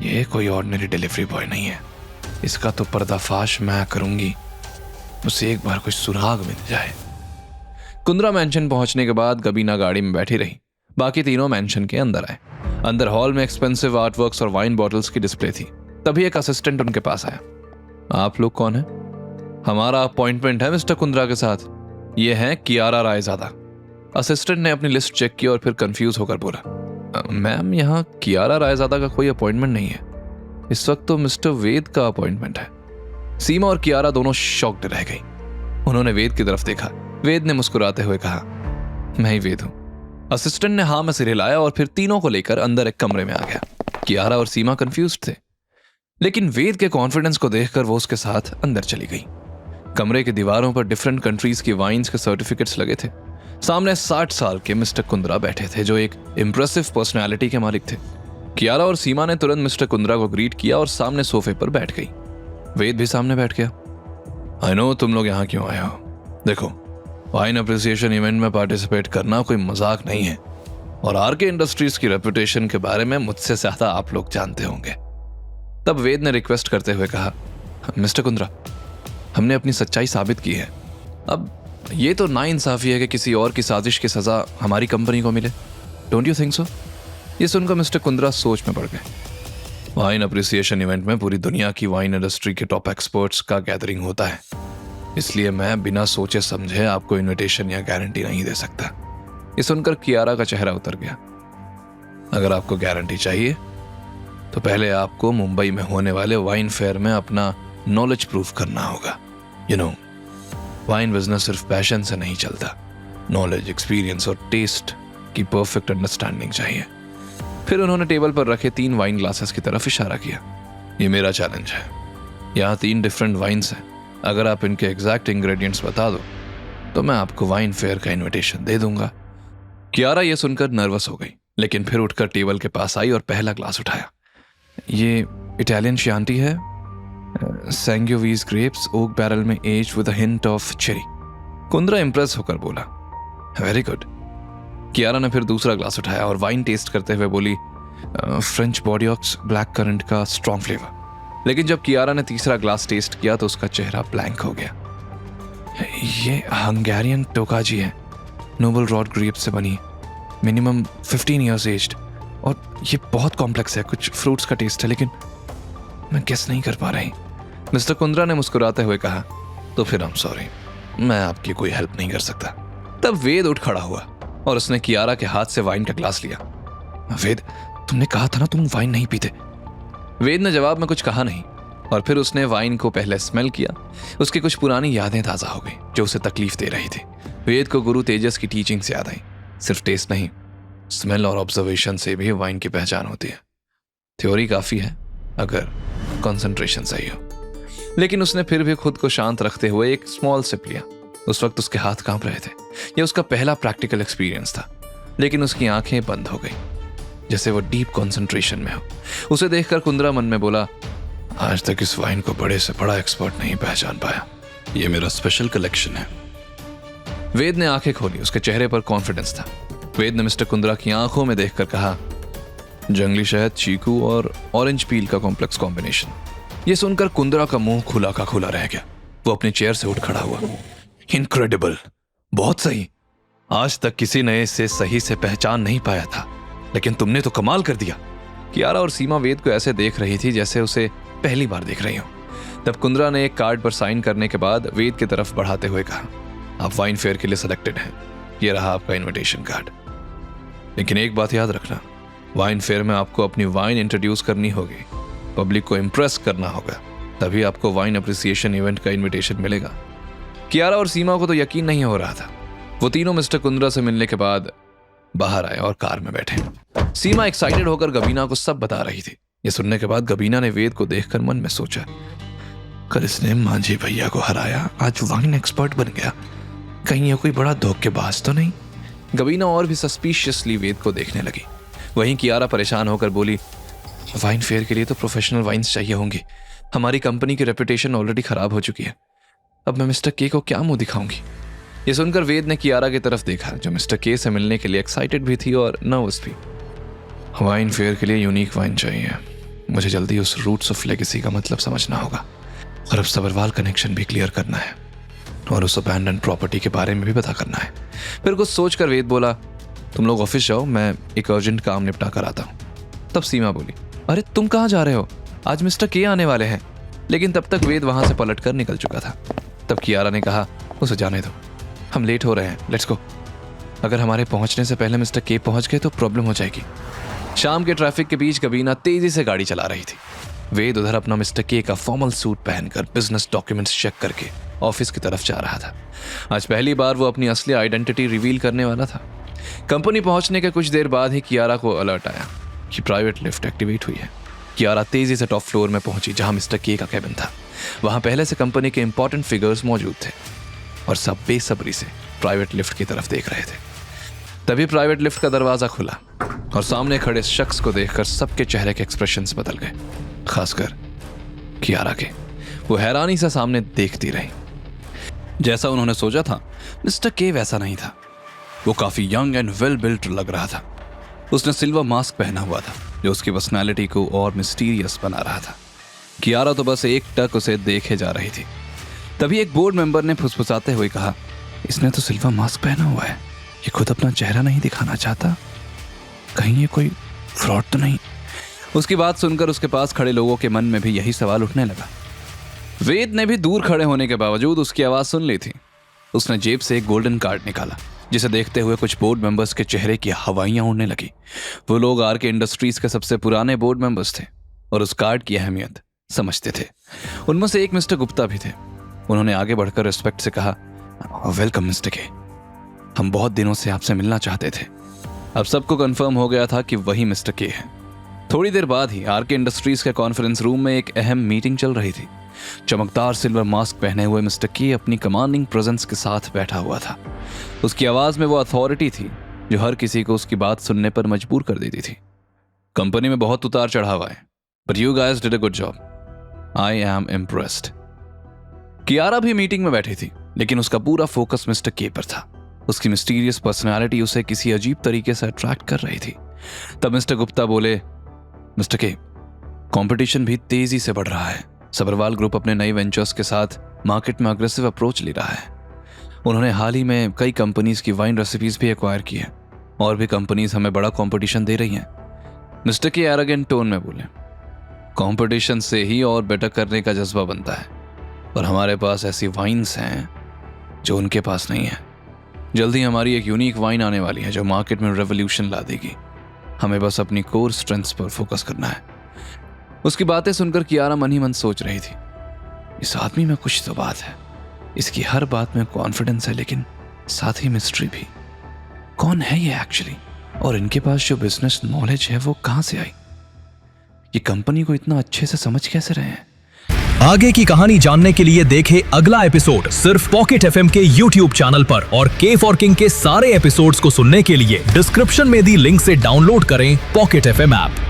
ये कोई ordinary delivery boy नहीं है, इसका तो पर्दाफाश मैं करूंगी, उसे एक बार कोई सुराग मिल जाए। कुंद्रा मैंशन पहुंचने के बाद गबीना गाड़ी में बैठी रही। बाकी तीनों मैंशन के अंदर आए। अंदर हॉल में एक्सपेंसिव आर्टवर्क्स और वाइन बॉटल्स की डिस्प्ले थी। तभी एक असिस्टेंट उनके पास आया। आप लोग कौन है? हमारा अपॉइंटमेंट है मिस्टर कुंद्रा के साथ। ये हैं कियारा रायजादा। असिस्टेंट ने अपनी लिस्ट चेक की और फिर कंफ्यूज होकर बोला, मैम यहाँ कियारा रायजादा का कोई अपॉइंटमेंट नहीं है, इस वक्त तो मिस्टर वेद का अपॉइंटमेंट है। सीमा और कियारा दोनों शॉक्ड रह गई। उन्होंने वेद की तरफ देखा। वेद ने मुस्कुराते हुए कहा, मैं ही वेद हूं। असिस्टेंट ने हाँ में सिर हिलाया और फिर तीनों को लेकर अंदर एक कमरे में आ गया। कियारा और सीमा कंफ्यूज्ड थे, लेकिन वेद के कॉन्फिडेंस को देखकर वो उसके साथ अंदर चली गई। कमरे की दीवारों पर डिफरेंट कंट्रीज की वाइन्स के सर्टिफिकेट्स लगे थे। सामने 60 साल के मिस्टर कुंद्रा बैठे थे, जो एक इंप्रेसिव पर्सनैलिटी के मालिक थे। कियारा और सीमा ने तुरंत मिस्टर कुंद्रा को ग्रीट किया और सामने सोफे पर बैठ गई। वेद भी सामने बैठ गया। आई नो तुम लोग यहाँ क्यों आए हो। देखो, वाइन अप्रिसिएशन इवेंट में पार्टिसिपेट करना कोई मजाक नहीं है, और आरके इंडस्ट्रीज की रेपुटेशन के बारे में मुझसे ज्यादा आप लोग जानते होंगे। तब वेद ने रिक्वेस्ट करते हुए कहा, मिस्टर कुंद्रा, हमने अपनी सच्चाई साबित की है। अब ये तो नाइंसाफी है कि किसी और की साजिश की सजा हमारी कंपनी को मिले। Don't you think so? ये सुनकर मिस्टर कुंद्रा सोच में पड़ गए। वाइन अप्रिसिएशन इवेंट में पूरी दुनिया की वाइन इंडस्ट्री के टॉप एक्सपर्ट्स का गैदरिंग होता है, इसलिए मैं बिना सोचे समझे आपको इनविटेशन या गारंटी नहीं दे सकता। ये सुनकर कियारा का चेहरा उतर गया। अगर आपको गारंटी चाहिए तो पहले आपको मुंबई में होने वाले वाइन फेयर में अपना नॉलेज प्रूफ करना होगा। यू नो, वाइन बिजनेस सिर्फ पैशन से नहीं चलता, नॉलेज, एक्सपीरियंस और टेस्ट की परफेक्ट अंडरस्टैंडिंग चाहिए। फिर उन्होंने टेबल पर रखे 3 वाइन ग्लासेस की तरफ इशारा किया। ये मेरा चैलेंज है। यहाँ 3 डिफरेंट वाइन्स हैं। अगर आप इनके एग्जैक्ट इंग्रेडिएंट्स बता दो तो मैं आपको वाइन फेयर का इनविटेशन दे दूंगा। कियारा ये सुनकर नर्वस हो गई, लेकिन फिर उठकर टेबल के पास आई और पहला ग्लास उठाया। ये इटालियन शियांटी है, सैंगियोवीज ग्रेप्स, ओक बैरल में age with a hint of cherry. Kundra impress होकर बोला, वेरी गुड। कियारा ने फिर दूसरा ग्लास उठाया और वाइन टेस्ट करते हुए बोली, फ्रेंच बॉडीऑक्स ब्लैक करंट का स्ट्रॉन्ग फ्लेवर। लेकिन जब कियारा ने तीसरा ग्लास टेस्ट किया तो उसका चेहरा ब्लैंक हो गया। ये हंगेरियन टोकाजी है, नोबल रॉड ग्रेप से बनी, मिनिमम 15 ईयर्स एज्ड, और ये बहुत कॉम्प्लेक्स है। कुछ फ्रूट्स का टेस्ट है, लेकिन मैं गेस नहीं कर पा रही। मिस्टर कुंद्रा ने मुस्कुराते हुए कहा, तो फिर आई एम सॉरी, मैं आपकी कोई हेल्प नहीं कर सकता। तब वेद उठ खड़ा हुआ और उसने कियारा के हाथ से वाइन का ग्लास लिया। वेद, तुमने कहा था ना तुम वाइन नहीं पीते। वेद ने जवाब में कुछ कहा नहीं, और फिर उसने वाइन को पहले स्मेल किया। उसकी कुछ पुरानी यादें ताज़ा हो गई जो उसे तकलीफ दे रही थी। वेद को गुरु तेजस की टीचिंग्स याद आई। सिर्फ टेस्ट नहीं, स्मेल और ऑब्जर्वेशन से भी वाइन की पहचान होती है। थ्योरी काफ़ी है अगर कंसंट्रेशन सही हो। लेकिन उसने फिर भी खुद को शांत रखते हुए एक स्मॉल सिप लिया। उस वक्त उसके हाथ कांप रहे थे। यह उसका पहला प्रैक्टिकल एक्सपीरियंस था, लेकिन उसकी आंखें बंद हो गई, जैसे वो डीप कंसंट्रेशन में हो। उसे देखकर कुंद्रा मन में बोला, आज तक इस वाइन को बड़े से बड़ा एक्सपर्ट नहीं पहचान पाया। ये मेरा स्पेशल कलेक्शन है। वेद ने आंखें खोली। उसके चेहरे पर कॉन्फिडेंस था। वेद ने मिस्टर कुंद्रा की आंखों में देखकर कहा, जंगली शहद, चीकू और ऑरेंज पील का कॉम्प्लेक्स कॉम्बिनेशन। यह सुनकर कुंद्रा का मुंह खुला का खुला रह गया। वो अपनी चेयर से उठ खड़ा हुआ। इनक्रेडिबल, बहुत सही। आज तक किसी ने इसे सही से पहचान नहीं पाया था, लेकिन तुमने तो कमाल कर दिया। कियारा और सीमा वेद को ऐसे देख रही थी जैसे उसे पहली बार देख रही हो। तब कुंद्रा ने एक कार्ड पर साइन करने के बाद वेद की तरफ बढ़ाते हुए कहा, आप वाइन फेयर के लिए सिलेक्टेड हैं। ये रहा आपका इनविटेशन कार्ड। लेकिन एक बात याद रखना, वाइन फेयर में आपको अपनी वाइन इंट्रोड्यूस करनी होगी, पब्लिक को इम्प्रेस करना होगा, तभी आपको वाइन अप्रिसिएशन इवेंट का इनविटेशन मिलेगा। कियारा और सीमा को तो यकीन नहीं हो रहा था। वो तीनों मिस्टर कुंद्रा से मिलने के बाद बाहर आए और कार में बैठे। सीमा एक्साइटेड होकर गबीना को सब बता रही थी। ये सुनने के बाद गबीना ने वेद को देखकर मन में सोचा, कल इसने मांझी भैया को हराया, आज वाइन एक्सपर्ट बन गया, कहीं ये कोई बड़ा धोखेबाज तो नहीं। गबीना और भी सस्पिशियसली वेद को देखने लगी। वहीं कियारा परेशान होकर बोली, वाइन फेयर के लिए तो प्रोफेशनल वाइन्स चाहिए होंगी, हमारी कंपनी की रेपुटेशन ऑलरेडी खराब हो चुकी है, अब मैं मिस्टर के को क्या मुंह दिखाऊंगी। ये सुनकर वेद ने कियारा की तरफ देखा, जो मिस्टर के से मिलने के लिए एक्साइटेड भी थी और नर्वस भी। वाइन फेयर के लिए यूनिक वाइन चाहिए, मुझे जल्दी उस रूट्स ऑफ लेगेसी का मतलब समझना होगा और अब सबरवाल कनेक्शन भी क्लियर करना है और उस अबैंडन प्रॉपर्टी के बारे में भी पता करना है। फिर कुछ सोचकर वेद बोला, तुम लोग ऑफिस जाओ, मैं एक अर्जेंट काम निपटा कर आता हूँ। तब सीमा बोली, अरे तुम कहाँ जा रहे हो? आज मिस्टर के आने वाले हैं। लेकिन तब तक वेद वहां से पलट कर निकल चुका था। तब कियारा ने कहा, उसे जाने दो, हम लेट हो रहे हैं, लेट्स गो। अगर हमारे पहुंचने से पहले मिस्टर के पहुंच गए तो प्रॉब्लम हो जाएगी। शाम के ट्रैफिक के बीच गबीना तेजी से गाड़ी चला रही थी। वेद उधर अपना मिस्टर के का फॉर्मल सूट पहनकर बिजनेस डॉक्यूमेंट्स चेक करके ऑफिस की तरफ जा रहा था। आज पहली बार वो अपनी असली आइडेंटिटी रिवील करने वाला था। कंपनी पहुंचने के कुछ देर बाद ही कियारा को अलर्ट आया कि प्राइवेट लिफ्ट एक्टिवेट हुई है। कियारा तेजी से टॉप फ्लोर में पहुंची जहां मिस्टर के का कैबिन था। वहां पहले से कंपनी के इंपॉर्टेंट फिगर्स मौजूद थे और सब बेसब्री से प्राइवेट लिफ्ट की तरफ देख रहे थे। तभी प्राइवेट लिफ्ट का दरवाजा खुला और सामने खड़े शख्स को देखकर सबके चेहरे के एक्सप्रेशंस बदल गए, खासकर कियारा के। वो हैरानी से सामने देखती रही। जैसा उन्होंने सोचा था, मिस्टर के वैसा नहीं था। वो काफी यंग एंड वेल बिल्ट लग रहा था। उसने सिल्वर मास्क पहना हुआ था जो उसकी पर्सनैलिटी को और मिस्टीरियस बना रहा था। कियारा तो बस एक टक उसे देखे जा रही थी। तभी एक बोर्ड मेंबर ने फुसफुसाते हुए कहा, इसने तो सिल्वर मास्क पहना हुआ है, ये खुद अपना चेहरा नहीं दिखाना चाहता, कहीं ये कोई फ्रॉड तो नहीं? उसकी बात सुनकर उसके पास खड़े लोगों के मन में भी यही सवाल उठने लगा। वेद ने भी दूर खड़े होने के बावजूद उसकी आवाज सुन ली थी। उसने जेब से एक गोल्डन कार्ड निकाला जिसे देखते हुए कुछ बोर्ड मेंबर्स के चेहरे की हवाइयां उड़ने लगी। वो लोग आरके इंडस्ट्रीज के सबसे पुराने बोर्ड मेंबर्स थे और उस कार्ड की अहमियत समझते थे। उनमें से एक मिस्टर गुप्ता भी थे। उन्होंने आगे बढ़कर रिस्पेक्ट से कहा, वेलकम मिस्टर के, हम बहुत दिनों से आपसे मिलना चाहते थे। अब सबको कंफर्म हो गया था कि वही मिस्टर के हैं। थोड़ी देर बाद ही आरके इंडस्ट्रीज के कॉन्फ्रेंस रूम में एक अहम मीटिंग चल रही थी। चमकदार सिल्वर मास्क पहने हुए मिस्टर के अपनी कमांडिंग प्रेजेंस के साथ बैठा हुआ था। उसकी आवाज में वो अथॉरिटी थी जो हर किसी को उसकी बात सुनने पर मजबूर कर देती थी। कंपनी में बहुत उतार चढ़ाव आए, but you guys did a good job, I am impressed. Kiara भी मीटिंग में बैठी थी, लेकिन उसका पूरा फोकस मिस्टर के पर था। उसकी मिस्टीरियस पर्सनालिटी उसे किसी अजीब तरीके से अट्रैक्ट कर रही थी। तब मिस्टर गुप्ता बोले, मिस्टर के, कंपटीशन भी तेजी से बढ़ रहा है। सबरवाल ग्रुप अपने नए वेंचर्स के साथ मार्केट में अग्रेसिव अप्रोच ले रहा है। उन्होंने हाल ही में कई कंपनीज की वाइन रेसिपीज भी एक्वायर की है और भी कंपनीज हमें बड़ा कंपटीशन दे रही हैं। मिस्टर के एरोगेंट टोन में बोले, कंपटीशन से ही और बेटर करने का जज्बा बनता है और हमारे पास ऐसी वाइन्स हैं जो उनके पास नहीं है। जल्दी हमारी एक यूनिक वाइन आने वाली है जो मार्केट में रेवोल्यूशन ला देगी। हमें बस अपनी कोर स्ट्रेंथ्स पर फोकस करना है। उसकी बातें सुनकर कियारा मन ही मन सोच रही थी, इस आदमी में कुछ तो बात है। इसकी हर बात में कॉन्फिडेंस है, लेकिन साथ ही मिस्ट्री भी। कौन है ये एक्चुअली, और इनके पास जो बिजनेस नॉलेज है वो कहां से आई? ये कंपनी को इतना अच्छे से समझ कैसे रहे हैं? आगे की कहानी जानने के लिए देखें अगला एपिसोड सिर्फ पॉकेट एफएम के YouTube चैनल पर, और के फॉर किंग के सारे एपिसोड्स को सुनने के लिए डिस्क्रिप्शन में दी लिंक से डाउनलोड करें पॉकेट एफएम ऐप।